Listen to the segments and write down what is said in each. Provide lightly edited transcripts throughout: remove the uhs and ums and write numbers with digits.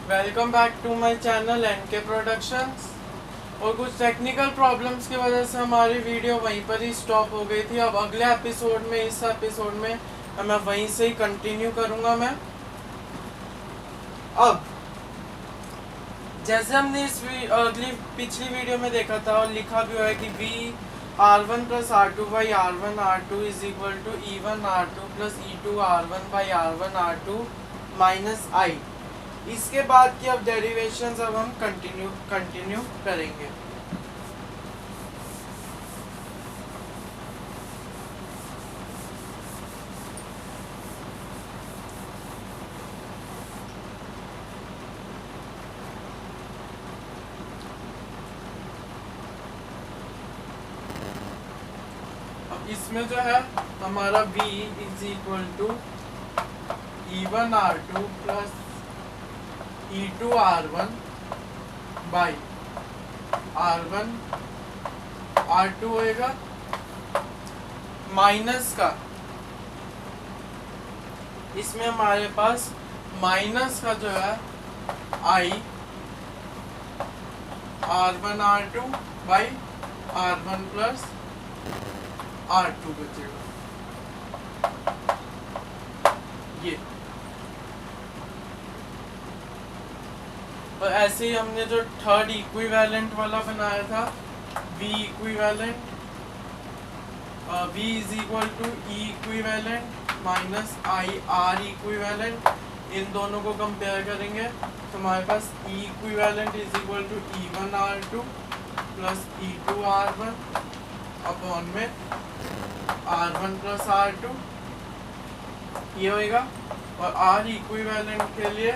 Welcome back to my channel NK productions. और कुछ technical problems की वजह से हमारी वीडियो वहीं पर ही स्टॉप हो गई थी। अब अगले एपिसोड में, इस एपिसोड में मैं वहीं से ही कंटिन्यू करूँगा। मैं अब जैसे हमने इस पिछली वीडियो में देखा था और लिखा भी हुआ है कि we R1 plus R2 by R1 R2 is equal to E1 R2 plus E2 R1 by R1 R2 minus I. इसके बाद की अब डेरिवेशंस अब हम कंटिन्यू करेंगे। अब इसमें जो है हमारा V is equal to E1 R2 plus E2 R1 by R1 R2 होएगा माइनस का, इसमें हमारे पास माइनस का जो है I R1 R2 by R1 plus R2 बचेगा। ये और ऐसे ही हमने जो थर्ड इक्विवेलेंट वाला बनाया था V equivalent, V is equal to E equivalent minus I R equivalent, इन दोनों को कंपेयर करेंगे तो हमारे पास E equivalent is equal to E1 R2 plus E2 R1 upon में R1 प्लस R2 ये होएगा। और R इक्विवेलेंट के लिए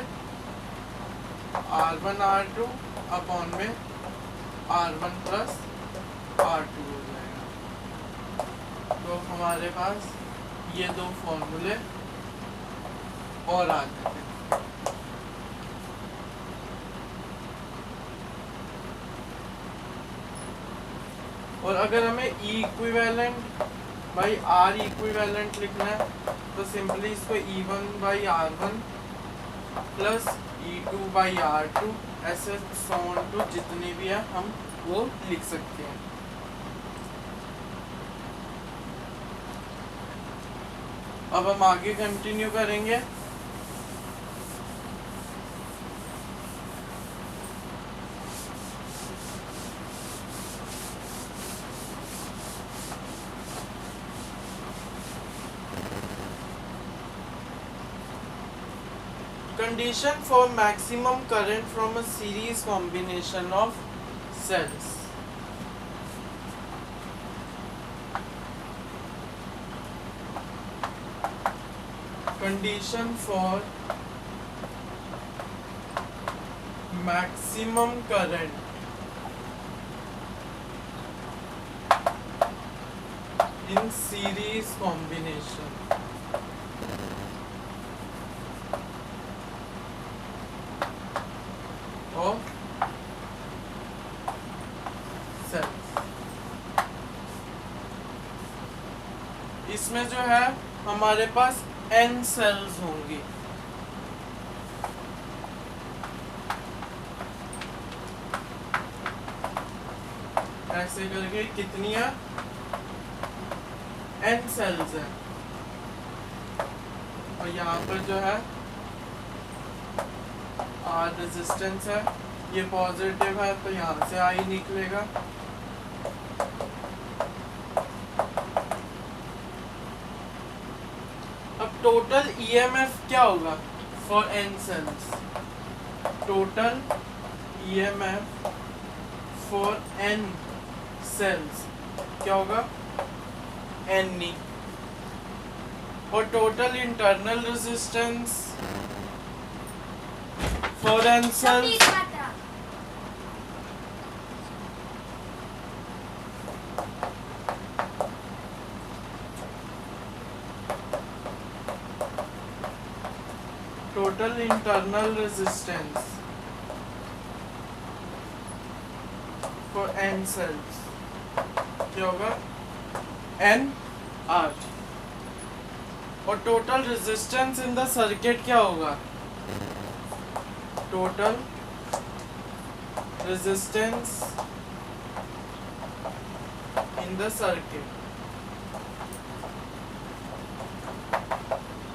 R1 R2 अपॉन में R1 प्लस R2 हो जाएगा। तो हमारे पास ये दो फॉर्मूले और आ जाते हैं। और अगर हमें E equivalent by R equivalent लिखना है तो सिंपली इसको E1 by R1 plus E2 by R2 ऐसे सॉन टू जितने भी है हम वो लिख सकते हैं। अब हम आगे कंटिन्यू करेंगे। Condition for maximum current from a series combination of cells. Condition for maximum current in series combination of cells। इसमें जो है हमारे पास n सेल्स होंगी। ऐसे करके कितनी है n सेल्स है। और यहाँ पर जो है R रेजिस्टेंस है, ये पॉजिटिव है तो यहाँ से I निकलेगा। अब टोटल EMF क्या होगा for n cells? Total EMF for n cells क्या होगा? n। और total internal resistance for n cells total internal resistance for n cells क्या होगा? n R। और total resistance in the circuit क्या होगा? Total resistance in the circuit.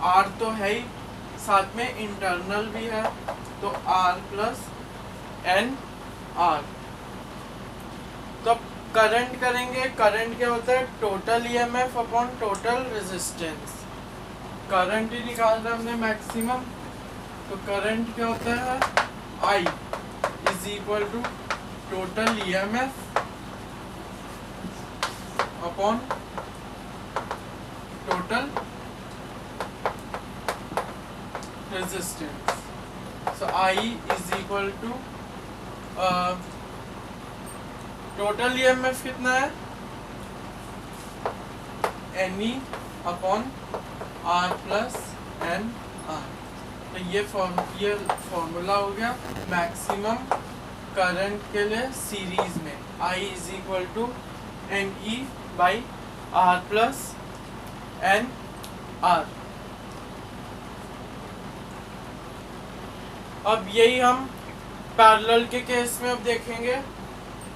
R तो है ही, साथ में इंटरनल भी है, तो R प्लस एन आर। तो करंट करेंगे, करंट क्या होता है, total EMF upon total resistance. Current ही निकालना हमने मैक्सिमम, तो करंट क्या होता है, I is equal to total EMF upon total resistance. So I is equal to total EMF कितना है, N E upon R plus N R. तो ये फॉर्मूला हो गया मैक्सिमम करंट के लिए सीरीज में। I is equal to N E by R plus N R. अब यही हम पैरेलल के केस में अब देखेंगे।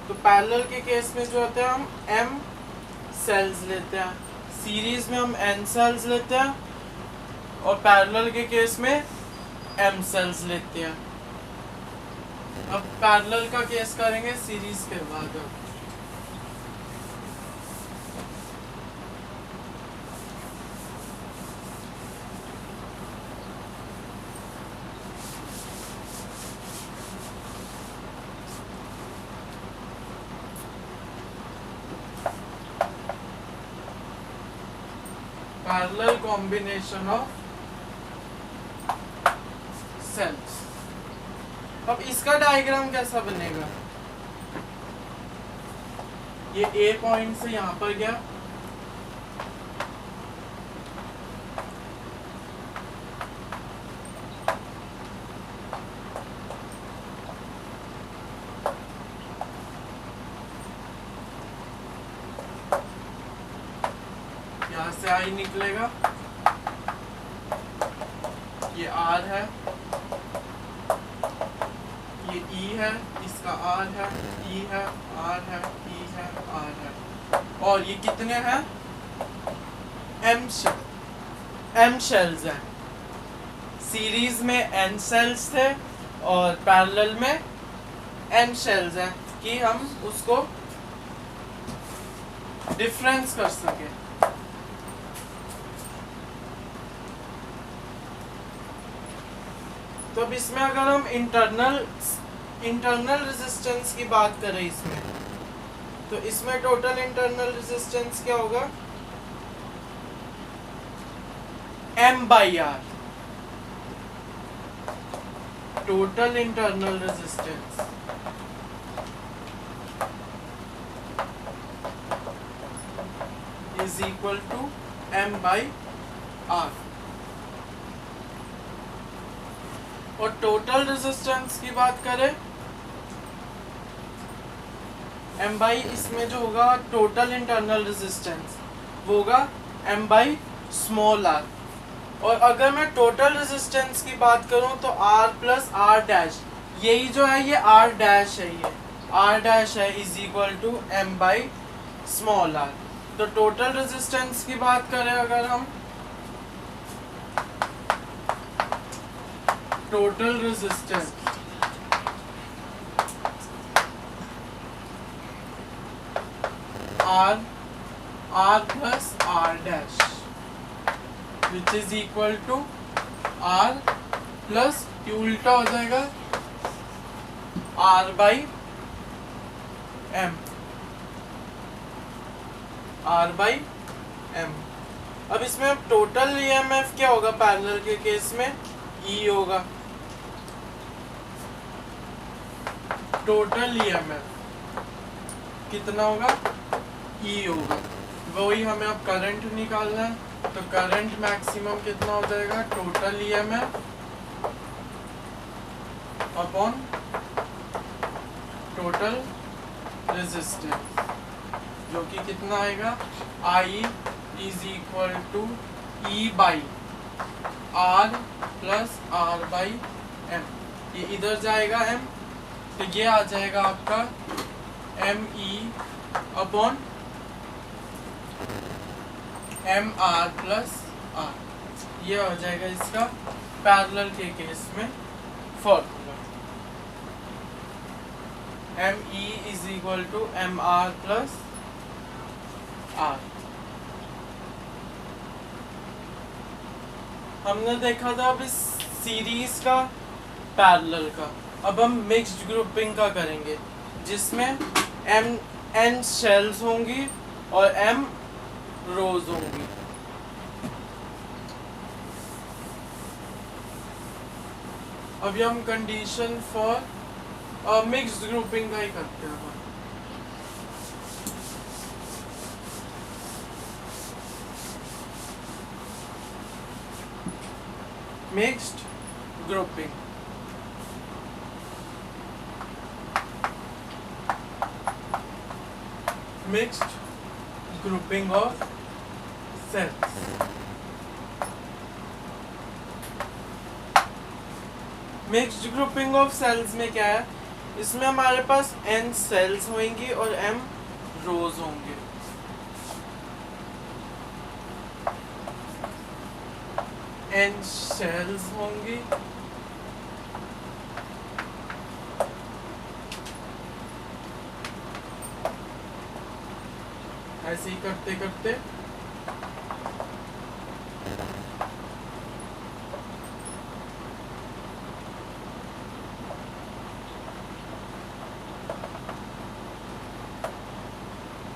तो पैरेलल के केस में जो होता है, हम m सेल्स लेते हैं, सीरीज में हम n सेल्स लेते हैं, और पैरेलल के केस में m सेल्स लेते हैं। अब पैरेलल का केस करेंगे सीरीज के बाद। Parallel combination of cells. अब इसका डायग्राम कैसा बनेगा, ये ए पॉइंट से यहां पर गया, यहां से आई निकलेगा, ये आर है, ये ई है, इसका आर है, ई है, आर है, ई है, आर है, और ये कितने हैं, एम शेल्स हैं। सीरीज में एन सेल्स थे और पैरेलल में एन शेल्स हैं, कि हम उसको डिफरेंस कर सके। तो अब इसमें अगर हम इंटरनल रेजिस्टेंस की बात करें इसमें, तो इसमें टोटल इंटरनल रेजिस्टेंस क्या होगा, M by R. Total internal resistance is equal to M by R. और टोटल रेजिस्टेंस की बात करें, M बाई इसमें जो होगा टोटल इंटरनल रेजिस्टेंस, वो होगा M बाई स्मॉल आर। और अगर मैं टोटल रेजिस्टेंस की बात करूं तो R प्लस आर डैश, यही जो है ये R डैश है, ये R डैश है, is equal to M by small R. तो टोटल रेजिस्टेंस की बात करें अगर हम, total resistance R plus R dash which is equal to R plus, ये उल्टा हो जाएगा, R by M, R by M। अब इसमें अब टोटल ईएमएफ क्या होगा, पैरेलल के केस में E होगा, टोटल ईएमएफ कितना होगा, E होगा। वही हमें अब करंट निकालना है, तो करंट मैक्सिमम कितना हो जाएगा, total EMF upon total resistance, जो कि कितना आएगा, I is equal to E by R plus R by M। ये इधर जाएगा m, तो ये आ जाएगा आपका ME upon MR plus R। ये हो जाएगा इसका पैरेलल के केस में formula. ME is equal to MR plus R। हमने देखा था अब इस सीरीज का पैरेलल का, अब हम मिक्स्ड ग्रुपिंग का करेंगे जिसमें n शेल्स होंगी और m रोज होंगी। अभी हम कंडीशन फॉर मिक्स्ड ग्रुपिंग का ही करते हैं। Mixed grouping, mixed grouping of cells. Mixed grouping of cells में क्या है, इसमें हमारे पास n सेल्स होंगी और m रोज होंगे। n शेल्स होंगी ऐसे ही करते करते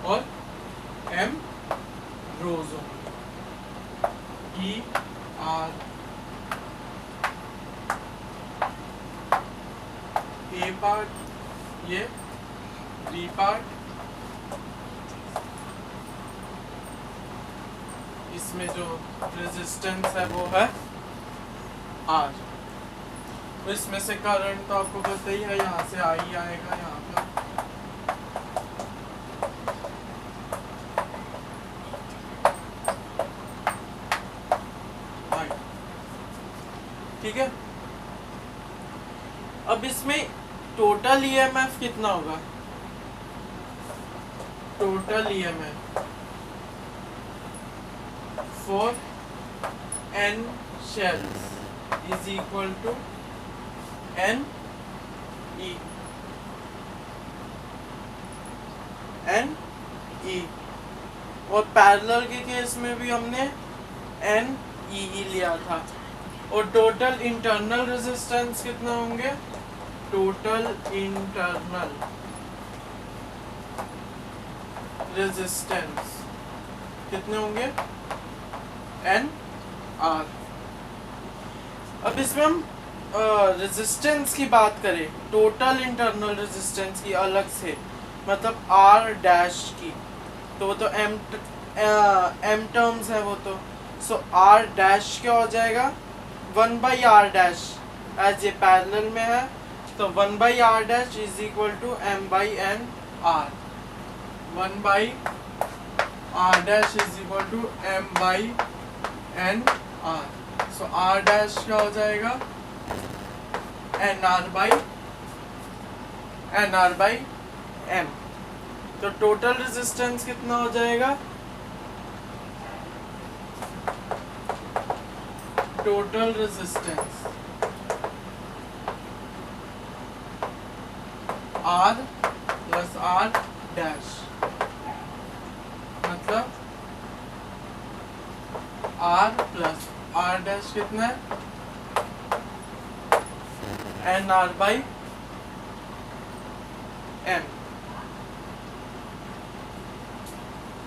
और m रोज होंगे। E R A पार्ट, ये B पार्ट, इसमें जो रेजिस्टेंस है वो है R। तो इसमें से करंट तो आपको पता ही है, यहाँ से I आएगा यहाँ पर। ठीक है, अब इसमें टोटल EMF कितना होगा? Total EMF for n shells is equal to n e और पैरेलल के केस में भी हमने n e लिया था। और टोटल इंटरनल रेजिस्टेंस कितना होंगे? टोटल इंटरनल रेजिस्टेंस कितने होंगे? n r। अब इसमें हम रेजिस्टेंस की बात करें, टोटल इंटरनल रेजिस्टेंस की अलग से, मतलब r डैश की, तो वो तो m टर्म्स है वो तो। सो r डैश क्या हो जाएगा? 1/r डैश, एज ये पैरेलल में है तो 1/r dash is equal to m/n r। 1/r dash is equal to m/n r। So r dash क्या हो जाएगा? nr/m। तो टोटल रेजिस्टेंस कितना हो जाएगा? Total resistance R plus R dash, मतलब R प्लस R डैश कितना है? nr/m।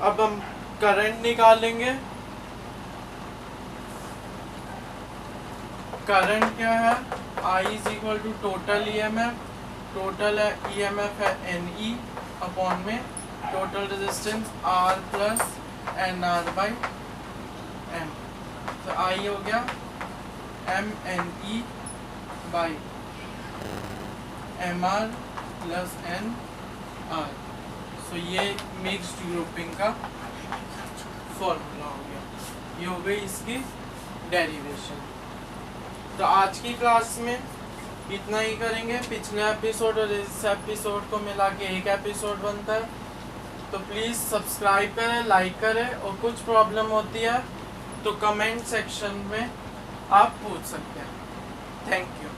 अब हम करंट निकालेंगे। करंट क्या है? I is equal to total EMF, total EMF है NE अपॉन में total resistance R plus nr/m। तो I हो गया mNE/mr प्लस nr। सो ये मिक्स्ड ग्रुपिंग का फॉर्मूला हो गया। ये हो गई इसकी डेरिवेशन। तो आज की क्लास में इतना ही करेंगे। पिछले एपिसोड और इस एपिसोड को मिला के एक एपिसोड बनता है। तो प्लीज़ सब्सक्राइब करें, लाइक करें, और कुछ प्रॉब्लम होती है तो कमेंट सेक्शन में आप पूछ सकते हैं। Thank you.